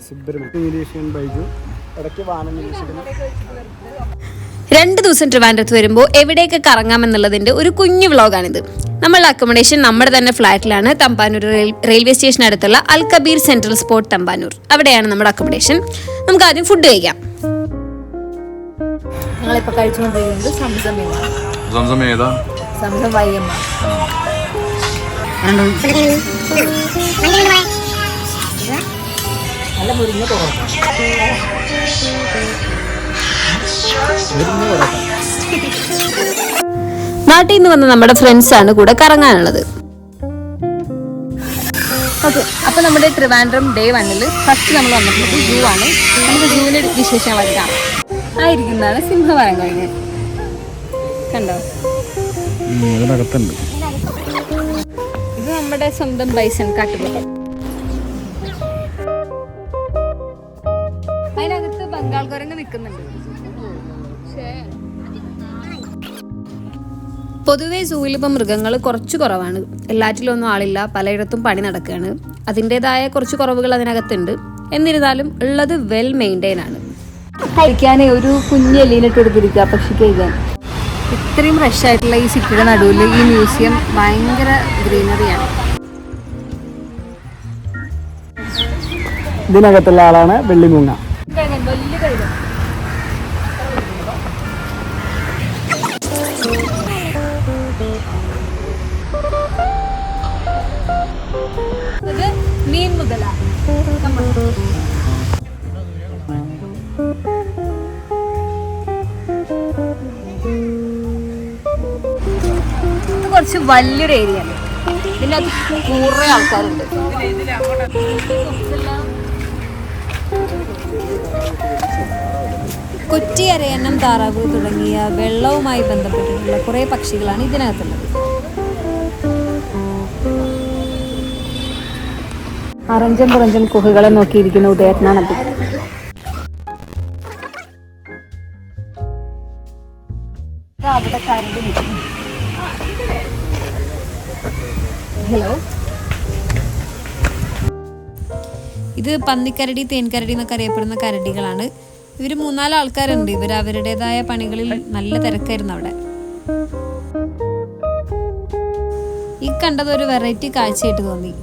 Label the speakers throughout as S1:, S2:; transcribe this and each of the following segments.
S1: 2 ദിവസം ട്രിവാൻഡ്രത്ത് വരുമ്പോൾ എവിടെയൊക്കെ കറങ്ങാമെന്നുള്ളതിന്റെ ഒരു കുഞ്ഞു വ്ളോഗാണിത്. നമ്മളുടെ അക്കോമഡേഷൻ നമ്മുടെ തന്നെ ഫ്ലാറ്റിലാണ്. തമ്പാനൂർ റെയിൽവേ സ്റ്റേഷൻ അടുത്തുള്ള അൽ കബീർ സെൻട്രൽ സ്പോട്ട് തമ്പാനൂർ, അവിടെയാണ് നമ്മുടെ അക്കോമഡേഷൻ. നമുക്ക് ആദ്യം ഫുഡ് കഴിക്കാം.
S2: ഞങ്ങളിപ്പോ കഴിച്ചുകൊണ്ടിരിക്കുന്നത് സംസം
S3: ഏതാ?
S2: സംസം വയ്യമ്മ. നല്ല മുരിഞ്ഞ പൊറോട്ട.
S1: നാട്ടിൽ നിന്ന് വന്ന നമ്മുടെ ഫ്രണ്ട്സ് ആണ് കൂടെ കറങ്ങാനുള്ളത്.
S2: ഓക്കെ, അപ്പൊ നമ്മുടെ ട്രിവാൻഡ്രം ഡേ 1 ഫസ്റ്റ് നമ്മൾ വന്നിട്ടുള്ളത് സൂ ആണ്. നമുക്ക് സൂവിന്റെ വിശേഷം വരാം. ആയിരിക്കുന്നതാണ് സിംഹവാരം കഴിഞ്ഞ് കണ്ടോ. ഇത് നമ്മുടെ സ്വന്തം ബൈസൺ കാട്ടുപുറം. അതിനകത്ത് ബംഗാൾ കുരങ്ങ് നിൽക്കുന്നുണ്ട്.
S1: പൊതുവേ സൂവിലിപ്പം മൃഗങ്ങൾ കുറച്ച് കുറവാണ്. എല്ലാറ്റിലൊന്നും ആളില്ല, പലയിടത്തും പണി നടക്കുകയാണ്. അതിൻ്റെതായ കുറച്ച് കുറവുകൾ അതിനകത്തുണ്ട്. എന്നിരുന്നാലും ഉള്ളത് വെൽ മെയിൻറ്റെയിൻ ആണ്.
S2: കഴിക്കാനേ ഒരു കുഞ്ഞ് എലീനിട്ട് കൊടുത്തിരിക്കുക പക്ഷിക്ക് കഴിക്കാൻ. ഇത്രയും ഫ്രഷ് ആയിട്ടുള്ള ഈ സിറ്റിയുടെ നടുവിൽ ഈ മ്യൂസിയം ഭയങ്കര ഗ്രീനറിയാണ്.
S4: ഇതിനകത്തുള്ള ആളാണ് വെള്ളിമൂങ്ങ.
S2: വലിയ കഴുകൻ. ഇത് മീൻ മുതല. ഇത് കുറച്ച് വലിയൊരു ഏരിയ ആണ്. ഇതിൻ്റെ അത് കുറേ ആൾക്കാരുണ്ട്.
S1: കൊച്ചി, അരയന്നം, താറാവ് തുടങ്ങിയ വെള്ളവുമായി ബന്ധപ്പെട്ടിട്ടുള്ള കുറേ പക്ഷികളാണ് ഇതിനകത്തുള്ളത്.
S2: അറഞ്ചം പുറഞ്ചം കുഹകളെ നോക്കിയിരിക്കുന്ന ഉദയത്തിനാണത്. ഹലോ,
S1: ഇത് പന്നിക്കരടി, തേൻകരടി എന്നൊക്കെ അറിയപ്പെടുന്ന കരടികളാണ്. ഇവർ 3-4 ആൾക്കാരുണ്ട്. ഇവർ അവരുടേതായ പണികളിൽ നല്ല തിരക്കായിരുന്നു അവിടെ. ഈ കണ്ടത് ഒരു വെറൈറ്റി കാഴ്ചയായിട്ട് തോന്നി.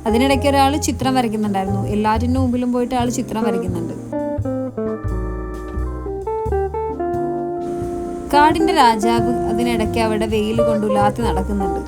S1: അതിനിടയ്ക്ക് ഒരാൾ ചിത്രം വരയ്ക്കുന്നുണ്ടായിരുന്നു. എല്ലാറ്റിൻ്റെ മുമ്പിലും പോയിട്ട് ആൾ ചിത്രം വരയ്ക്കുന്നുണ്ട്. കാടിന്റെ രാജാവ് അതിനിടയ്ക്ക് അവിടെ വെയിൽ കൊണ്ടുലാത്തി നടക്കുന്നുണ്ട്.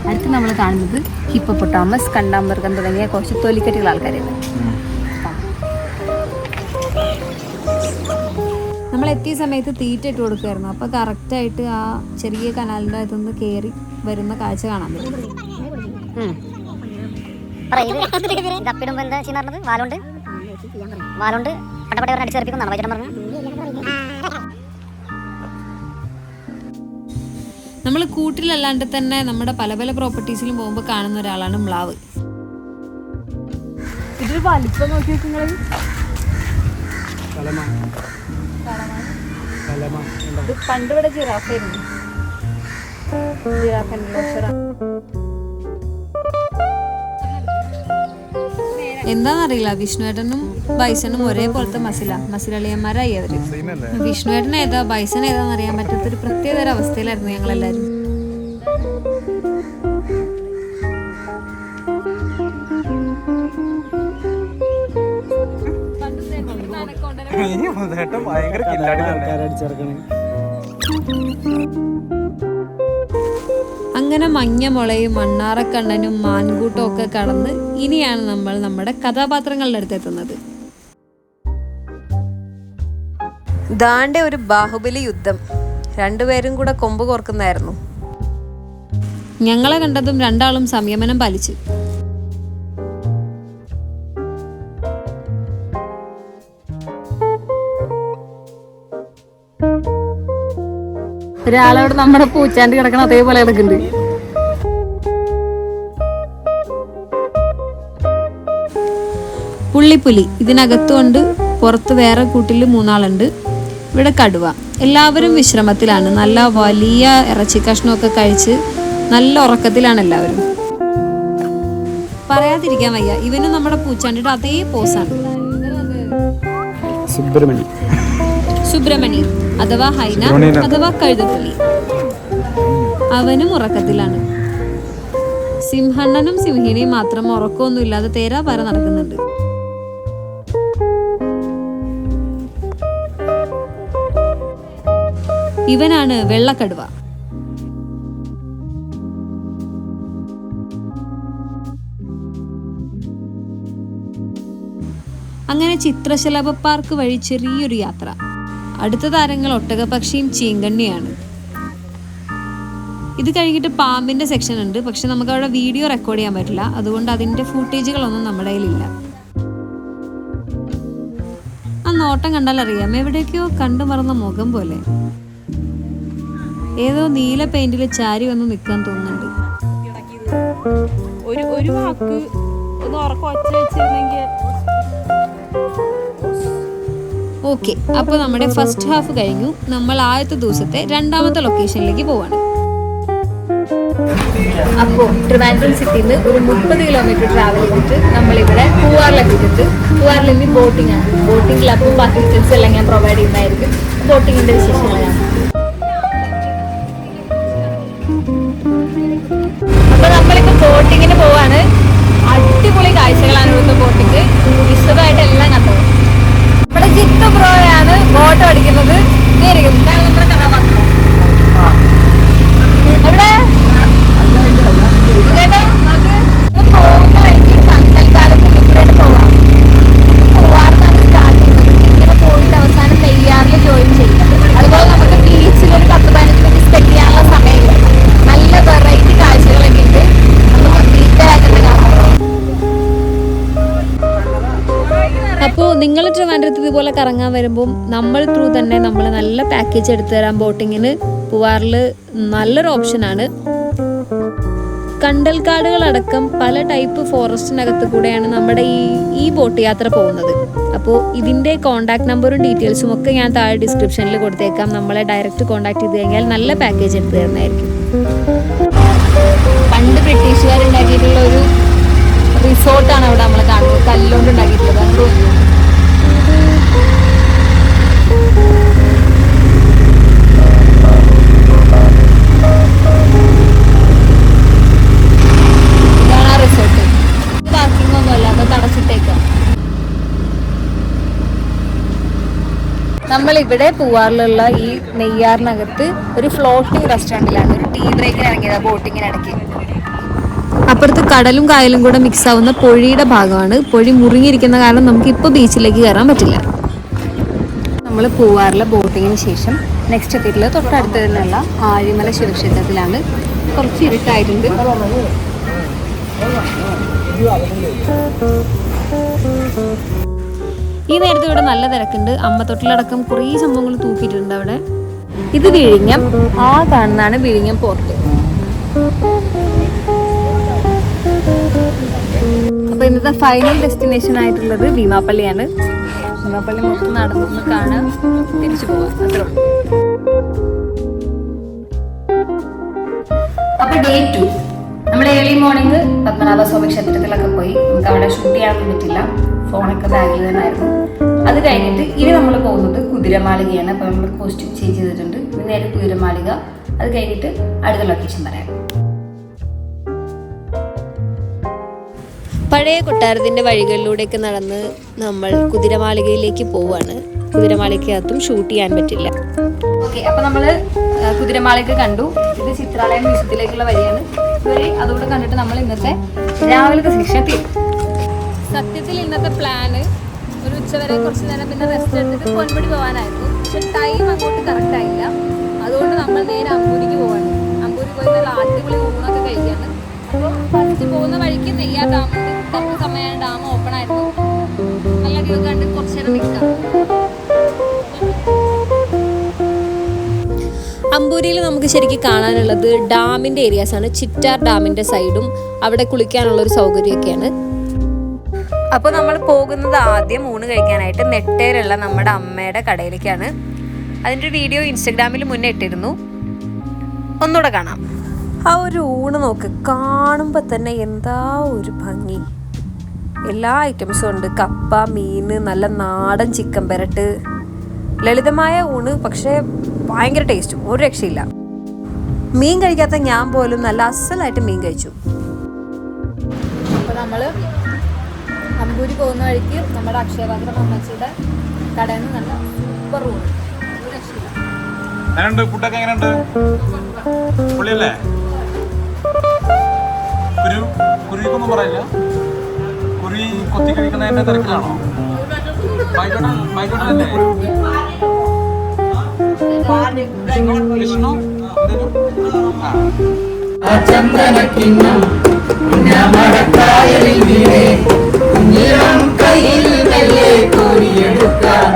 S2: അടുത്ത് നമ്മൾ കാണുന്നത് ഹിപ്പോപ്പൊട്ടാമസ്, കണ്ടാമൃഗം തുടങ്ങിയ കുറച്ച് തൊലിക്കറ്റുള്ള ആൾക്കാരാണ്.
S1: നമ്മൾ എത്തിയ സമയത്ത് തീറ്റ ഇട്ട് കൊടുക്കുമായിരുന്നു. അപ്പോൾ കറക്റ്റായിട്ട് ആ ചെറിയ കനാലിൻ്റെ അകത്തുനിന്ന് കയറി വരുന്ന കാഴ്ച കാണാൻ പറ്റും. നമ്മൾ കൂട്ടിലല്ലാണ്ട് തന്നെ നമ്മുടെ പല പല പ്രോപ്പർട്ടീസിലും പോകുമ്പോൾ കാണുന്ന ഒരാളാണ് മ്ലാവ്.
S2: ഇതൊരു വലിപ്പം നോക്കി വെക്കുന്നത് പണ്ട് ഇവിടെ ജിറാഫായിരുന്നു.
S1: എന്താന്നറിയില്ല, വിഷ്ണുവേട്ടനും ബൈസണും ഒരേപോലത്തെ മസിലളിയന്മാരായി അവര്. വിഷ്ണുവേട്ടൻ ഏതാ ബൈസൺ ഏതാന്ന് അറിയാൻ പറ്റാത്തൊരു പ്രത്യേക അവസ്ഥയിലായിരുന്നു ഞങ്ങളെല്ലാരും. അങ്ങനെ മഞ്ഞമുളയും മണ്ണാറക്കണ്ണനും മാൻകൂട്ടും ഒക്കെ കടന്ന് ഇനിയാണ് നമ്മൾ നമ്മുടെ കഥാപാത്രങ്ങളുടെ അടുത്ത് എത്തുന്നത്. ദാണ്ടെ ഒരു ബാഹുബലി യുദ്ധം. രണ്ടുപേരും കൂടെ കൊമ്പ് കോർക്കുന്നതായിരുന്നു. ഞങ്ങളെ കണ്ടതും രണ്ടാളും സംയമനം പാലിച്ചു.
S2: ഒരാളോട് നമ്മുടെ പൂച്ചാണ്ടി കിടക്കണം അതേപോലെ കിടക്കുന്നുണ്ട്.
S1: പുള്ളിപ്പുലി ഇതിനകത്തുകൊണ്ട് പുറത്ത് വേറെ കൂട്ടിൽ 3 ആളുണ്ട്. ഇവിടെ കടുവ. എല്ലാവരും വിശ്രമത്തിലാണ്. നല്ല വലിയ ഇറച്ചി കഷ്ണമൊക്കെ കഴിച്ച് നല്ല ഉറക്കത്തിലാണ് എല്ലാവരും. പറയാതിരിക്കാൻ വയ്യ, ഇവനും നമ്മുടെ പൂച്ചാണ്ടിയുടെ അതേ പോസാണ്. സുബ്രഹ്മണി അഥവാ ഹൈന അഥവാ കഴുതപ്പുലി, അവനും ഉറക്കത്തിലാണ്. സിംഹണ്ണനും സിംഹിനിയും മാത്രം ഉറക്കമൊന്നും ഇല്ലാതെ തേരാ പാര നടക്കുന്നുണ്ട്. ഇവനാണ് വെള്ളക്കടുവ. അങ്ങനെ ചിത്രശലഭ പാർക്ക് വഴി ചെറിയൊരു യാത്ര. അടുത്ത താരങ്ങൾ ഒട്ടകപക്ഷിയും ചീങ്കണ്ണിയാണ്. ഇത് കഴിഞ്ഞിട്ട് പാമ്പിന്റെ സെക്ഷൻ ഉണ്ട്. പക്ഷെ നമുക്ക് അവിടെ വീഡിയോ റെക്കോർഡ് ചെയ്യാൻ പറ്റില്ല, അതുകൊണ്ട് അതിന്റെ ഫൂട്ടേജുകളൊന്നും നമ്മുടെ കയ്യിലില്ല. ആ നോട്ടം കണ്ടാൽ അറിയാം, എവിടേക്കോ കണ്ടു മറന്ന മുഖം പോലെ. ഏതോ നീല പെയിന്റിൽ ചാരി വന്ന് നിൽക്കാൻ തോന്നുന്നുണ്ട്.
S2: ഒരു വാക്ക് ഒന്ന് ഉറക്കം ഒച്ച വെച്ചിരുന്നെങ്കിൽ.
S1: ഓക്കെ, അപ്പോൾ നമ്മുടെ ഫസ്റ്റ് ഹാഫ് കഴിഞ്ഞു. നമ്മൾ ആദ്യത്തെ ദിവസത്തെ രണ്ടാമത്തെ ലൊക്കേഷനിലേക്ക് പോവാണ്. അപ്പോൾ ട്രിവാൻഡ്രം സിറ്റിയിൽ നിന്ന് ഒരു 30 കിലോമീറ്റർ ട്രാവൽ ചെയ്തിട്ട് നമ്മളിവിടെ പൂവാറിലെത്തിയിട്ട്, പൂവാറിൽ നിന്ന് ബോട്ടിംഗ് ആണ്. ബോട്ടിംഗ് ക്ലബ് പാർട്ടിസിപ്പൻസ് എല്ലാം ഞാൻ പ്രൊവൈഡ് ചെയ്യുന്നതായിരിക്കും. ബോട്ടിങ്ങിന്റെ വിശേഷങ്ങളാണ്. അപ്പോൾ നമ്മളിപ്പോൾ ബോട്ടിങ്ങിന് പോവാണ്. അടിപൊളി കാഴ്ചകളാണ് ഇവിടുത്തെ ബോട്ടിങ്. വിശദമായിട്ട് എല്ലാം കണ്ടത്. നമ്മുടെ ജിത്തു ബ്രോയാണ് ബോട്ട് ഓടിക്കുന്നത്. നമ്മുടെ കഥാപാത്രം എവിടെ പോകുന്ന വഴിക്ക് കണ്ടൽക്കാലത്ത് ഇവിടെയാണ് പോവാം. പൂവാറിനാണ് സ്റ്റാർട്ട് ചെയ്യുന്നത്. ഇങ്ങനെ പോയിട്ട് അവസാനം നെയ്യാറിൽ ജോയിൻ ചെയ്യും. അതുപോലെ നമുക്ക് ബീച്ചിൽ ഒരു 10-15 മിനിറ്റ് സ്പെൻഡ് ചെയ്യാനുള്ള സമയമില്ല. നല്ല വെറൈറ്റി കാഴ്ചകളൊക്കെ ഉണ്ട്. നമുക്ക് ഡീറ്റെയിലായിട്ട് കാണാം. അപ്പോൾ നിങ്ങൾ ട്രിവാൻഡ്രത്ത് ഇതുപോലെ കറങ്ങാൻ വരുമ്പോൾ നമ്മൾ ത്രൂ തന്നെ നമ്മൾ നല്ല പാക്കേജ് എടുത്തു തരാം. ബോട്ടിങ്ങിന് പൂവാറിൽ നല്ലൊരു ഓപ്ഷനാണ്. കണ്ടൽക്കാടുകളടക്കം പല ടൈപ്പ് ഫോറസ്റ്റിനകത്ത് കൂടെയാണ് നമ്മുടെ ഈ ബോട്ട് യാത്ര പോകുന്നത്. അപ്പോൾ ഇതിൻ്റെ കോൺടാക്ട് നമ്പറും ഡീറ്റെയിൽസും ഒക്കെ ഞാൻ താഴെ ഡിസ്ക്രിപ്ഷനിൽ കൊടുത്തേക്കാം. നമ്മളെ ഡയറക്റ്റ് കോൺടാക്ട് ചെയ്ത് കഴിഞ്ഞാൽ നല്ല പാക്കേജ് എടുത്തു തരുന്നതായിരിക്കും. പണ്ട് ബ്രിട്ടീഷുകാരുണ്ടാക്കിയിട്ടുള്ള ഒരു റിസോർട്ടാണ് അവിടെ നമ്മൾ കാണുന്നത്. കല്ലുകൊണ്ട് ഉണ്ടാക്കിയിട്ടുള്ളത്. ഇതാണ് ആ റിസോർട്ട്. പാർക്കിംഗ് ഒന്നും അല്ലാതെ തടച്ചിട്ടേക്കാം. നമ്മളിവിടെ പൂവാറിലുള്ള ഈ നെയ്യാറിനകത്ത് ഒരു ഫ്ലോട്ടിംഗ് റെസ്റ്റോറൻറ്റിലാണ് ഒരു ടീ ബ്രേക്കിന് ഇറങ്ങിയത്. ബോട്ടിങ്ങിനിടയ്ക്ക് അപ്പുറത്ത് കടലും കായലും കൂടെ മിക്സ് ആവുന്ന പൊഴിയുടെ ഭാഗമാണ്. പൊഴി മുറിഞ്ഞിരിക്കുന്ന കാരണം നമുക്ക് ഇപ്പോൾ ബീച്ചിലേക്ക് കയറാൻ പറ്റില്ല. നമ്മൾ പൂവാറിലെ ബോട്ടിങ്ങിന് ശേഷം നെക്സ്റ്റ് എത്തിയിട്ടുള്ളത് തൊട്ടടുത്ത് തന്നെയുള്ള ആഴിമല ശിവക്ഷേത്രത്തിലാണ്. കുറച്ച് ഇരുട്ടായിട്ടുണ്ട്. ഈ നേരത്തെ ഇവിടെ നല്ല തിരക്കുണ്ട്. അമ്മത്തൊട്ടിലടക്കം കുറേ സംഭവങ്ങൾ തൂക്കിയിട്ടുണ്ട് അവിടെ. ഇത് വിഴിഞ്ഞം. ആ കാണുന്നതാണ് വിഴിഞ്ഞം പോർട്ട്. അപ്പൊ ഇന്നത്തെ ഫൈനൽ ഡെസ്റ്റിനേഷൻ ആയിട്ടുള്ളത് ഭീമാപ്പള്ളിയാണ്. ഭീമാപ്പള്ളി മൊത്തം നടന്നൊന്ന് കാണാൻ തിരിച്ചു പോവാം. അത്രേ ഉള്ളൂ. അപ്പൊ ഡേ 2 നമ്മൾ ഏർലി മോർണിംഗ് പത്മനാഭസ്വാമി ക്ഷേത്രത്തിലൊക്കെ പോയി. നമുക്ക് അവിടെ ഷൂട്ട് ചെയ്യാനൊന്നും പറ്റില്ല, ഫോണൊക്കെ ബാഗിൽ തന്നെ ആയിരുന്നു. അത് കഴിഞ്ഞിട്ട് ഇനി നമ്മൾ പോകുന്നത് കുതിരമാളികയാണ്. അപ്പോൾ നമ്മൾ കോസ്റ്റ്യൂം ചേഞ്ച് ചെയ്തിട്ടുണ്ട്. നേരെ കുതിരമാളിക. അത് കഴിഞ്ഞിട്ട് അടുത്ത ലൊക്കേഷൻ പറയാം. പഴയ കൊട്ടാരത്തിൻ്റെ വഴികളിലൂടെയൊക്കെ നടന്ന് നമ്മൾ കുതിരമാളികയിലേക്ക് പോവുകയാണ്. കുതിരമാളികക്കകത്തും ഷൂട്ട് ചെയ്യാൻ പറ്റില്ല. ഓക്കെ, അപ്പോൾ നമ്മൾ കുതിരമാളിക കണ്ടു. ഇത് ചിത്രാലയം മ്യൂസിയത്തിലേക്കുള്ള വഴിയാണ്. വഴി അതുകൂടെ കണ്ടിട്ട് നമ്മൾ ഇന്നത്തെ രാവിലത്തെ സെക്ഷൻ എത്തി. സത്യത്തിൽ ഇന്നത്തെ പ്ലാന് ഒരു ഉച്ചവരെ കുറച്ച് നേരം പിന്നെ റെസ്റ്റ് എടുത്തിട്ട് പൊന്മുടി പോകാനായിരുന്നു. പക്ഷെ ടൈം അങ്ങോട്ട് കറക്റ്റ് ആയില്ല. അതുകൊണ്ട് നമ്മൾ നേരെ അമ്പൂരിക്ക് പോവാണ്. അമ്പൂരി പോയി നല്ല അടിപൊളി ഊണൊക്കെ കഴിക്കാണ്. അപ്പോൾ ഫസ്റ്റ് പോകുന്ന വഴിക്ക് നെയ്യാർ ഡാമുണ്ട്. കുറച്ച് സമയമാണ് ഡാം ഓപ്പൺ ആയിരുന്നു. നല്ല വ്യൂ കണ്ട് കുറച്ച് നേരം നിൽക്കാം. അമ്പൂരിയിൽ നമുക്ക് ശരിക്കും കാണാനുള്ളത് ഡാമിൻ്റെ ഏരിയാസാണ്. ചിറ്റാർ ഡാമിൻ്റെ സൈഡും അവിടെ കുളിക്കാനുള്ളൊരു സൗകര്യമൊക്കെയാണ്. അപ്പോൾ നമ്മൾ പോകുന്നത് ആദ്യം ഊണ് കഴിക്കാനായിട്ട് നെട്ടേലുള്ള നമ്മുടെ അമ്മയുടെ കടയിലേക്കാണ്. അതിൻ്റെ ഒരു വീഡിയോ ഇൻസ്റ്റഗ്രാമിൽ മുന്നേ ഇട്ടിരുന്നു, ഒന്നുകൂടെ കാണാം. ആ ഒരു ഊണ് നോക്ക്, കാണുമ്പോൾ തന്നെ എന്താ ഒരു ഭംഗി. എല്ലാ ഐറ്റംസും ഉണ്ട്. കപ്പ, മീൻ, നല്ല നാടൻ ചിക്കൻ പെരട്ട്, ലളിതമായ ഊണ്, പക്ഷേ ഭയങ്കര ടേസ്റ്റും, ഒരു രക്ഷയില്ല. മീൻ കഴിക്കാത്ത ഞാൻ പോലും നല്ല അസലായിട്ട് മീൻ കഴിച്ചു.
S2: അപ്പോൾ നമ്മൾ അമ്പൂരി പോകുന്ന വഴിക്ക് നമ്മുടെ അക്ഷയപാത്രം അമ്മച്ചിയുടെ കടയിൽ നിന്ന് നല്ല സൂപ്പർ ഊണ്, ഒരു രക്ഷയില്ല.
S3: ഫുഡൊക്കെ എങ്ങനെയുണ്ട്? പുള്ളിയല്ലേ? കുരുക്കൊന്നും പറയില്ല. കുരി കൊത്തി കഴിക്കുന്നതിന്റെ തിരക്കിലാണോ? വിഷ്ണു
S4: ചന്ദനക്കിണ്ണം മടക്കായലിൽ വീണേ കുഞ്ഞിളം കയ്യിൽ മെല്ലെ കോരിയെടുക്കാൻ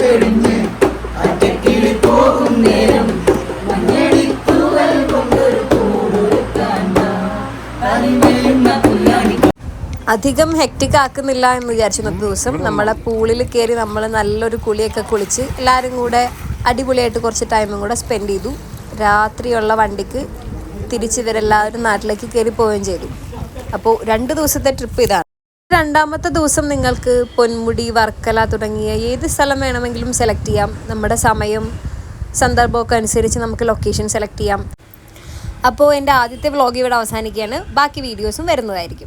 S4: കഴിഞ്ഞ് അറ്റക്കിളി പോകും നേരം മഞ്ഞടിത്തൂവൽ കൊണ്ടൊരു കൂടൊരുക്കാൻ കളിമയുന്ന പുല്ലാണി.
S1: അധികം ഹെക്റ്റിക് ആക്കുന്നില്ല എന്ന് വിചാരിച്ചു. ഇന്നത്തെ ദിവസം നമ്മളെ പൂളിൽ കയറി നമ്മൾ നല്ലൊരു കുളിയൊക്കെ കുളിച്ച് എല്ലാവരും കൂടെ അടിപൊളിയായിട്ട് കുറച്ച് ടൈമും കൂടെ സ്പെൻഡ് ചെയ്തു. രാത്രിയുള്ള വണ്ടിക്ക് തിരിച്ച് ഇവരെല്ലാവരും നാട്ടിലേക്ക് കയറി പോവുകയും ചെയ്തു. അപ്പോൾ 2 ദിവസത്തെ ട്രിപ്പ് ഇതാണ്. 2ാമത്തെ ദിവസം നിങ്ങൾക്ക് പൊന്മുടി, വർക്കല തുടങ്ങിയ ഏത് സ്ഥലം വേണമെങ്കിലും സെലക്ട് ചെയ്യാം. നമ്മുടെ സമയം സന്ദർഭമൊക്കെ അനുസരിച്ച് നമുക്ക് ലൊക്കേഷൻ സെലക്ട് ചെയ്യാം. അപ്പോൾ എൻ്റെ ആദ്യത്തെ വ്ളോഗ് ഇവിടെ അവസാനിക്കുകയാണ്. ബാക്കി വീഡിയോസും വരുന്നതായിരിക്കും.